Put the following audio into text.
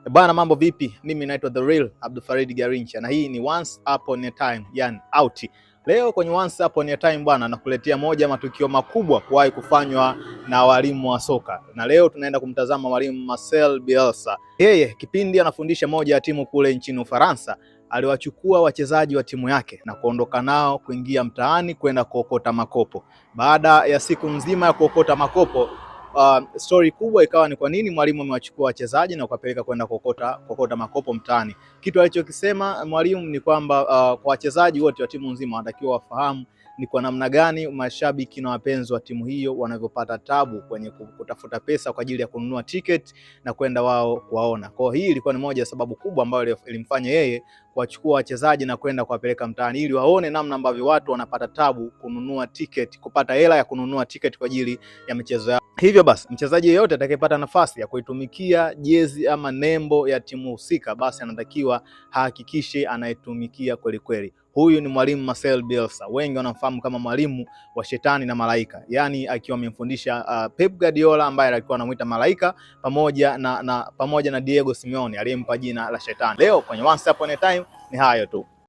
Bana, mambo vipi? Mimi naitwa The Real Abdul Farid Garincha na hii ni Once Upon a Time, yani out. Leo kwenye Once Upon a Time bwana, nakuletea moja matukio makubwa kuwahi kufanywa na walimu wa soka, na leo tunaenda kumtazama mwalimu Marcel Bielsa. Yeye kipindi anafundisha moja ya timu kule nchini Ufaransa, aliwachukua wachezaji wa timu yake na kuondoka nao kuingia mtaani kwenda kuokota makopo. Baada ya siku nzima ya kuokota makopo, story kubwa ikawa ni kwa nini mwalimu amewachukua wachezaji na kuwapeleka kwenda kokota makopo mtaani. Kitu alichokisema mwalimu ni kwamba kwa wachezaji wote wa timu nzima wanatakiwa wafahamu ni kwa namna gani mashabiki na wapenzi wa timu hiyo wanavyopata tabu kwenye kutafuta pesa kwa ajili ya kununua ticket na kwenda wao kuwaona. Kwa hiyo hii ilikuwa ni moja ya sababu kubwa ambayo ilimfanya yeye kuwachukua wachezaji na kwenda kuwapeleka mtaani ili waone namna ambavyo watu wanapata tabu kununua ticket, kupata hela ya kununua ticket kwa ajili ya michezo yao. Hivyo basi mchezaji yeyote atakayepata nafasi ya kuitumikia jezi ama nembo ya timu husika, basi anatakiwa hakikishe anaitumikia kweli kweli. Huyu ni mwalimu Marcel Bielsa, wengi wanamfahamu kama mwalimu wa shetani na malaika, yani akiwa amemfundisha Pep Guardiola ambaye alikuwa anamuita malaika, pamoja na Diego Simeone aliyempa jina la shetani. Leo kwenye Once Upon a Time ni hayo tu.